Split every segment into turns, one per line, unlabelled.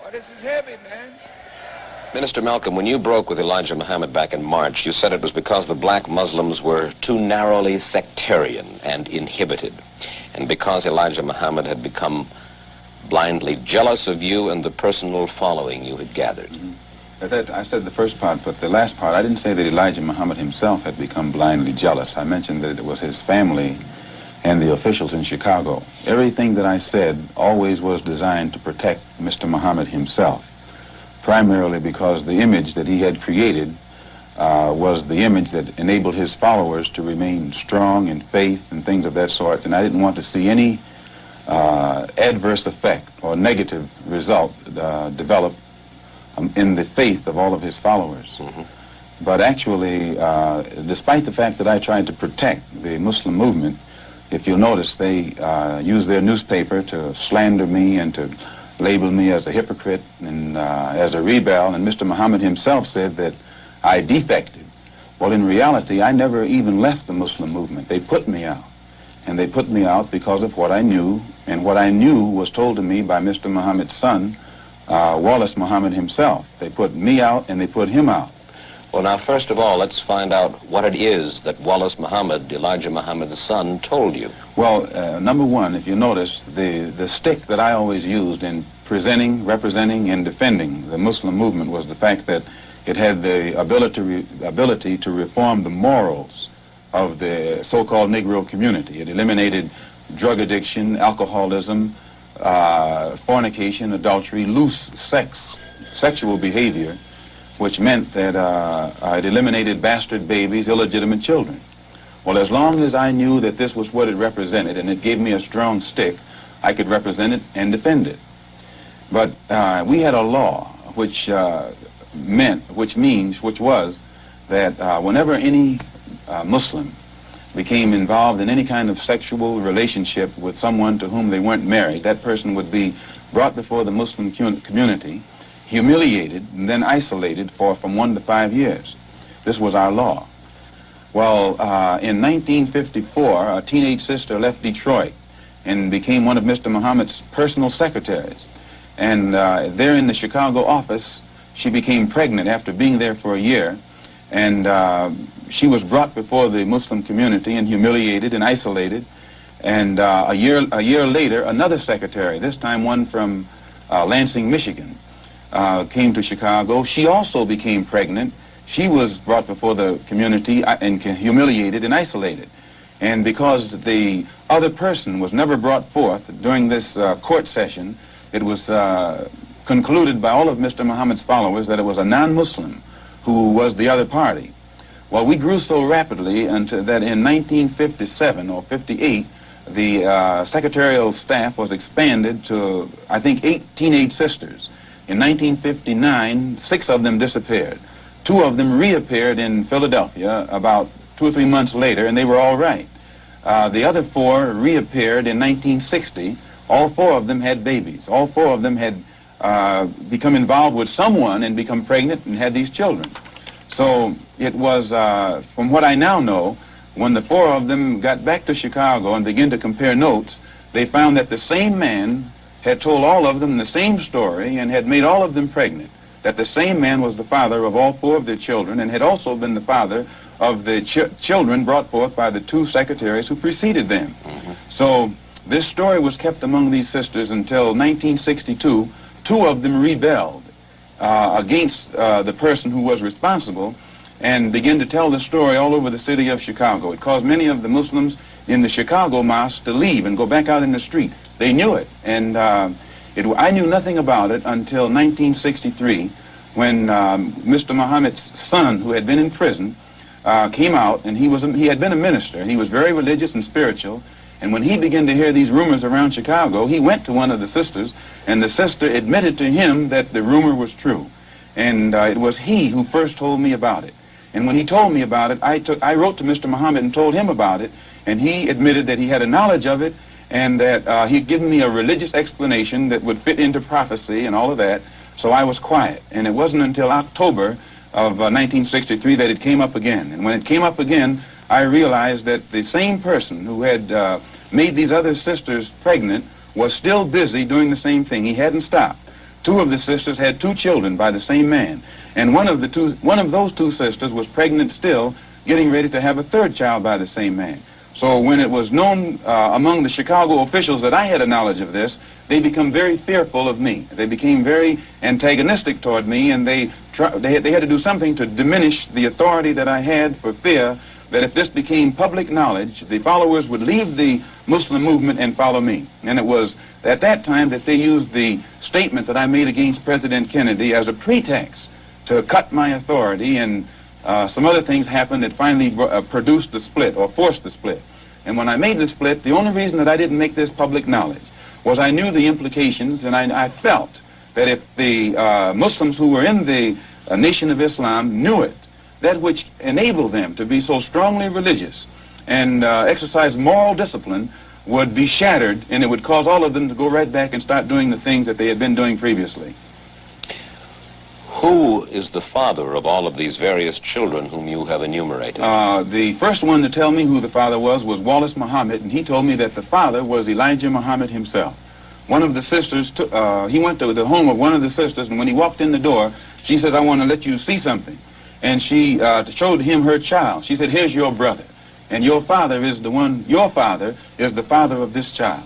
Oh, this is heavy, man.
Minister Malcolm, when you broke with Elijah Muhammad back in March, you said it was because the black Muslims were too narrowly sectarian and inhibited, and because Elijah Muhammad had become blindly jealous of you and the personal following you had gathered.
I said the first part, but the last part, I didn't say that Elijah Muhammad himself had become blindly jealous. I mentioned that it was his family and the officials in Chicago. Everything that I said always was designed to protect Mr. Muhammad himself, primarily because the image that he had created was the image that enabled his followers to remain strong in faith and things of that sort, and I didn't want to see any adverse effect or negative result develop in the faith of all of his followers.
Mm-hmm.
But actually, despite the fact that I tried to protect the Muslim movement, if you'll notice, they used their newspaper to slander me and to label me as a hypocrite and as a rebel, and Mr. Muhammad himself said that I defected. Well, in reality, I never even left the Muslim movement. They put me out, and they put me out because of what I knew, and what I knew was told to me by Mr. Muhammad's son, Wallace Muhammad himself. They put me out and they put him out.
Well, now, first of all, let's find out what it is that Wallace Muhammad, Elijah Muhammad's son, told you.
Well, number one, if you notice, the stick that I always used in presenting, representing, and defending the Muslim movement was the fact that it had the ability to reform the morals of the so-called Negro community. It eliminated drug addiction, alcoholism, fornication, adultery, loose sexual behavior, which meant that it eliminated bastard babies, illegitimate children. Well, as long as I knew that this was what it represented and it gave me a strong stick, I could represent it and defend it. But we had a law which was that whenever any Muslim became involved in any kind of sexual relationship with someone to whom they weren't married, that person would be brought before the Muslim community, humiliated, and then isolated for from 1 to 5 years. This was our law. Well, in 1954, a teenage sister left Detroit and became one of Mr. Muhammad's personal secretaries. And there in the Chicago office, she became pregnant after being there for a year, and she was brought before the Muslim community and humiliated and isolated. And a year later, another secretary, this time one from Lansing, Michigan, came to Chicago. She also became pregnant. She was brought before the community and humiliated and isolated. And because the other person was never brought forth during this court session, it was concluded by all of Mr. Muhammad's followers that it was a non-Muslim who was the other party. Well, we grew so rapidly until that in 1957 or 58, the secretarial staff was expanded to, I think, 8 teenage sisters. In 1959, 6 of them disappeared. 2 of them reappeared in Philadelphia about 2 or 3 months later, and they were all right. The other 4 reappeared in 1960. All 4 of them had babies. All 4 of them had become involved with someone and become pregnant and had these children. So it was, from what I now know, when the 4 of them got back to Chicago and began to compare notes, they found that the same man had told all of them the same story and had made all of them pregnant, that the same man was the father of all 4 of their children and had also been the father of the children brought forth by the 2 secretaries who preceded them. Mm-hmm. So this story was kept among these sisters until 1962. 2 of them rebelled against the person who was responsible and began to tell the story all over the city of Chicago. It caused many of the Muslims in the Chicago mosque to leave and go back out in the street. They knew it, and I knew nothing about it until 1963 when Mr. Muhammad's son, who had been in prison, came out, and he had been a minister. He was very religious and spiritual, and when he began to hear these rumors around Chicago, he went to one of the sisters, and the sister admitted to him that the rumor was true. And it was he who first told me about it. And when he told me about it, I wrote to Mr. Muhammad and told him about it, and he admitted that he had a knowledge of it, and that he'd given me a religious explanation that would fit into prophecy and all of that, so I was quiet. And it wasn't until October of 1963 that it came up again. And when it came up again, I realized that the same person who had made these other sisters pregnant was still busy doing the same thing. He hadn't stopped. Two of the sisters had two children by the same man. And one of those two sisters was pregnant still, getting ready to have a third child by the same man. So when it was known among the Chicago officials that I had a knowledge of this, they became very fearful of me. They became very antagonistic toward me, and they had to do something to diminish the authority that I had, for fear that if this became public knowledge, the followers would leave the Muslim movement and follow me. And it was at that time that they used the statement that I made against President Kennedy as a pretext to cut my authority, and some other things happened that finally produced the split, or forced the split. And when I made the split, the only reason that I didn't make this public knowledge was I knew the implications, and I felt that if the Muslims who were in the Nation of Islam knew it, that which enabled them to be so strongly religious and exercise moral discipline would be shattered, and it would cause all of them to go right back and start doing the things that they had been doing previously.
Who is the father of all of these various children whom you have enumerated?
The first one to tell me who the father was Wallace Muhammad, and he told me that the father was Elijah Muhammad himself. One of the sisters, he went to the home of one of the sisters, and when he walked in the door, she said, "I want to let you see something." And she showed him her child. She said, "Here's your brother, and your father is the father of this child."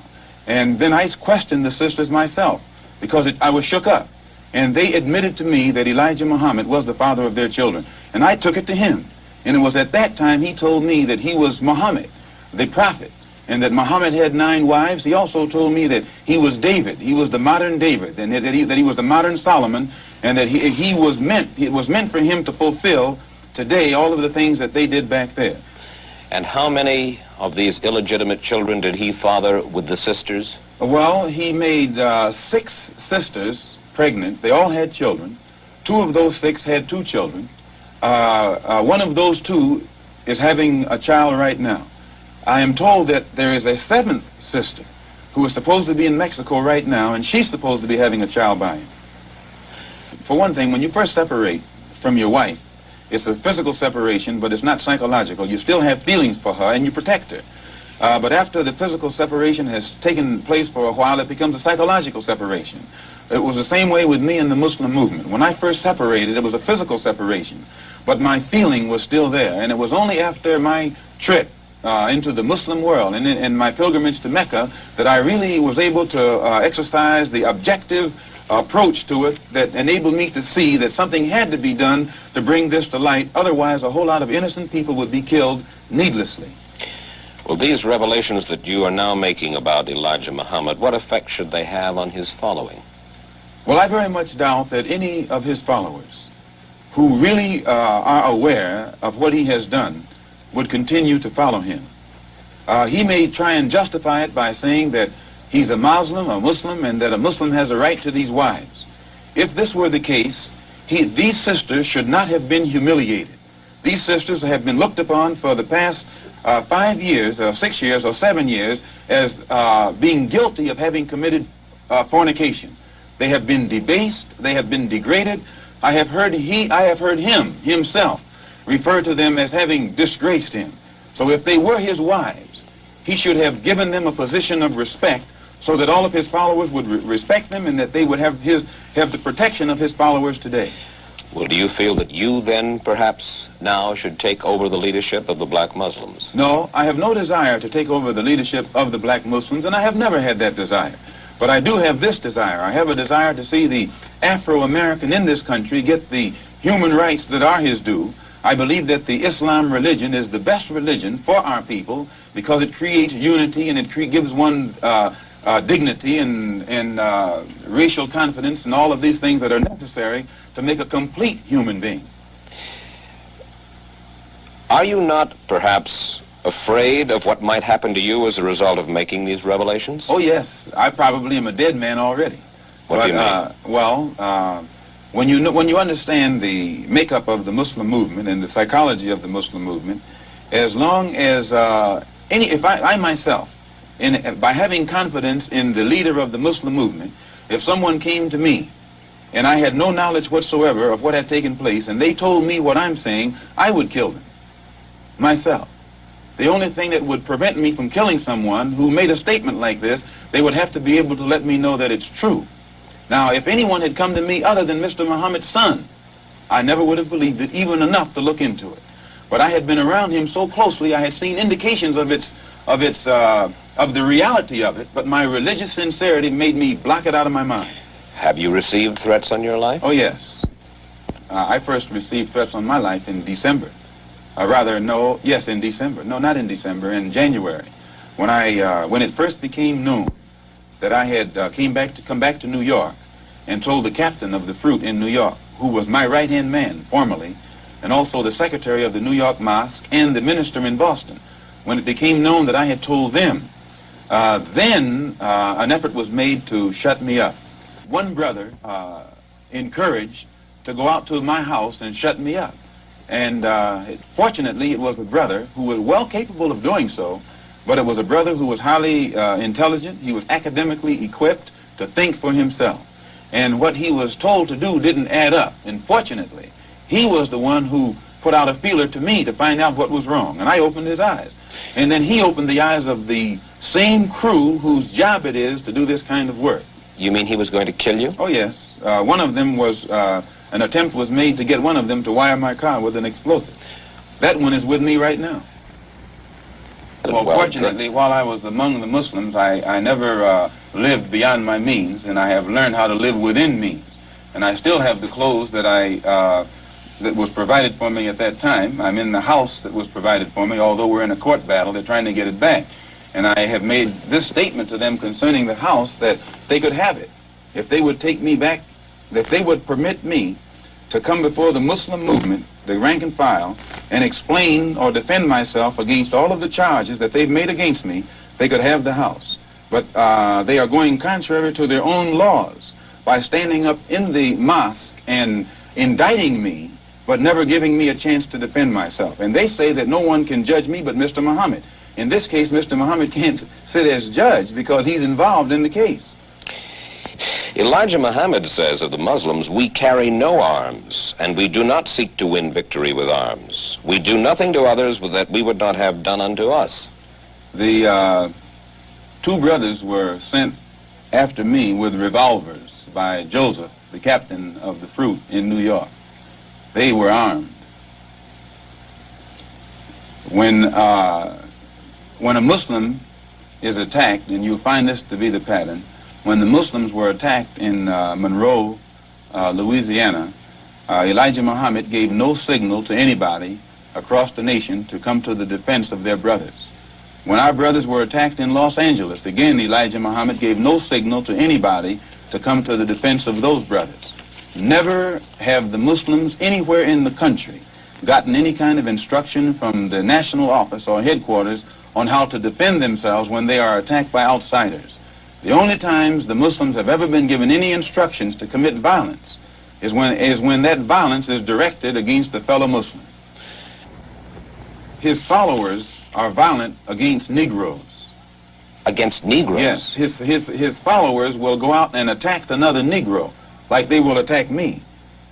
And then I questioned the sisters myself, because I was shook up. And they admitted to me that Elijah Muhammad was the father of their children. And I took it to him. And it was at that time he told me that he was Muhammad, the prophet, and that Muhammad had 9 wives. He also told me that he was David. He was the modern David, and that he was the modern Solomon, and that it was meant for him to fulfill today all of the things that they did back there.
And how many of these illegitimate children did he father with the sisters?
Well, he made 6 sisters pregnant. They all had children. 2 of those 6 had 2 children. One of those 2 is having a child right now. I am told that there is a 7th sister who is supposed to be in Mexico right now, and she's supposed to be having a child by him. For one thing, when you first separate from your wife, it's a physical separation, but it's not psychological. You still have feelings for her, and you protect her. But after the physical separation has taken place for a while, it becomes a psychological separation. It was the same way with me in the Muslim movement. When I first separated, it was a physical separation, but my feeling was still there. And it was only after my trip into the Muslim world and my pilgrimage to Mecca that I really was able to exercise the objective approach to it that enabled me to see that something had to be done to bring this to light. Otherwise, a whole lot of innocent people would be killed needlessly.
Well, these revelations that you are now making about Elijah Muhammad, what effect should they have on his following?
Well, I very much doubt that any of his followers who really are aware of what he has done would continue to follow him. He may try and justify it by saying that he's a Muslim, and that a Muslim has a right to these wives. If this were the case, these sisters should not have been humiliated. These sisters have been looked upon for the past 5 years, or 6 years, or 7 years as being guilty of having committed fornication. They have been debased. They have been degraded. I have heard him himself refer to them as having disgraced him. So if they were his wives, he should have given them a position of respect so that all of his followers would respect them, and that they would have the protection of his followers today.
Well, do you feel that you then, perhaps, now should take over the leadership of the black Muslims?
No, I have no desire to take over the leadership of the black Muslims, and I have never had that desire. But I do have this desire. I have a desire to see the Afro-American in this country get the human rights that are his due. I believe that the Islam religion is the best religion for our people because it creates unity, and it gives one dignity and racial confidence and all of these things that are necessary to make a complete human being.
Are you not, perhaps, afraid of what might happen to you as a result of making these revelations?
Oh, yes. I probably am a dead man already.
What do you mean?
When you understand the makeup of the Muslim movement and the psychology of the Muslim movement, as long as if I myself, by having confidence in the leader of the Muslim movement, if someone came to me and I had no knowledge whatsoever of what had taken place, and they told me what I'm saying, I would kill them myself. The only thing that would prevent me from killing someone who made a statement like this, they would have to be able to let me know that it's true. Now, if anyone had come to me other than Mr. Muhammad's son, I never would have believed it, even enough to look into it. But I had been around him so closely, I had seen indications of the reality of it, but my religious sincerity made me block it out of my mind.
Have you received threats on your life?
Oh, yes. I first received threats on my life in December. In December. No, not in December, in January. When it first became known that I had come back to New York and told the captain of the fruit in New York, who was my right-hand man formerly, and also the secretary of the New York Mosque and the minister in Boston. When it became known that I had told them, then an effort was made to shut me up. One brother encouraged to go out to my house and shut me up. And fortunately, it was a brother who was well capable of doing so, but it was a brother who was highly intelligent. He was academically equipped to think for himself. And what he was told to do didn't add up. And fortunately, he was the one who put out a feeler to me to find out what was wrong. And I opened his eyes. And then he opened the eyes of the same crew whose job it is to do this kind of work.
You mean he was going to kill you?
Oh, yes. One of them was, an attempt was made to get one of them to wire my car with an explosive. That one is with me right now. Well, fortunately, while I was among the Muslims, I never lived beyond my means, and I have learned how to live within means. And I still have the clothes that that was provided for me at that time. I'm in the house that was provided for me, although we're in a court battle, they're trying to get it back. And I have made this statement to them concerning the house, that they could have it if they would take me back, that they would permit me to come before the Muslim movement, the rank and file, and explain or defend myself against all of the charges that they've made against me. They could have the house. But they are going contrary to their own laws by standing up in the mosque and indicting me, but never giving me a chance to defend myself. And they say that no one can judge me but Mr. Muhammad. In this case, Mr. Muhammad can't sit as judge because he's involved in the case.
Elijah Muhammad says of the Muslims, we carry no arms, and we do not seek to win victory with arms. We do nothing to others that we would not have done unto us.
The two brothers were sent after me with revolvers by Joseph, the captain of the fruit in New York. They were armed. When a Muslim is attacked, and you'll find this to be the pattern, when the Muslims were attacked in Monroe, Louisiana, Elijah Muhammad gave no signal to anybody across the nation to come to the defense of their brothers. When our brothers were attacked in Los Angeles, again, Elijah Muhammad gave no signal to anybody to come to the defense of those brothers. Never have the Muslims anywhere in the country gotten any kind of instruction from the national office or headquarters on how to defend themselves when they are attacked by outsiders. The only times the Muslims have ever been given any instructions to commit violence is when that violence is directed against a fellow Muslim. His followers are violent against Negroes.
Against Negroes?
Yes, his followers will go out and attack another Negro, like they will attack me,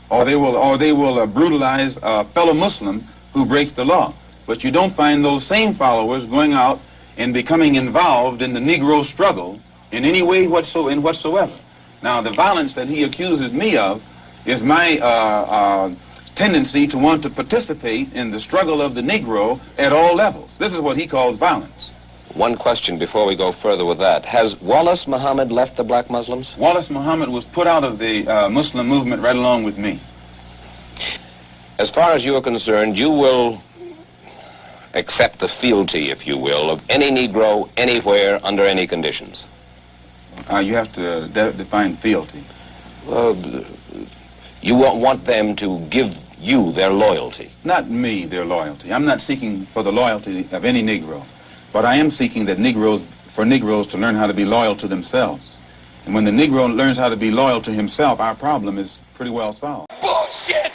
or they will brutalize a fellow Muslim who breaks the law. But you don't find those same followers going out and becoming involved in the Negro struggle in any way whatsoever. Now, the violence that he accuses me of is my tendency to want to participate in the struggle of the Negro at all levels. This is what he calls violence.
One question before we go further with that. Has Wallace Muhammad left the black Muslims?
Wallace Muhammad was put out of the Muslim movement right along with me.
As far as you are concerned, you will accept the fealty, if you will, of any Negro anywhere under any conditions?
You have to define fealty.
You want them to give you their loyalty?
Not me, their loyalty. I'm not seeking for the loyalty of any Negro, but I am seeking that for Negroes to learn how to be loyal to themselves. And when the Negro learns how to be loyal to himself, our problem is pretty well solved.
Bullshit!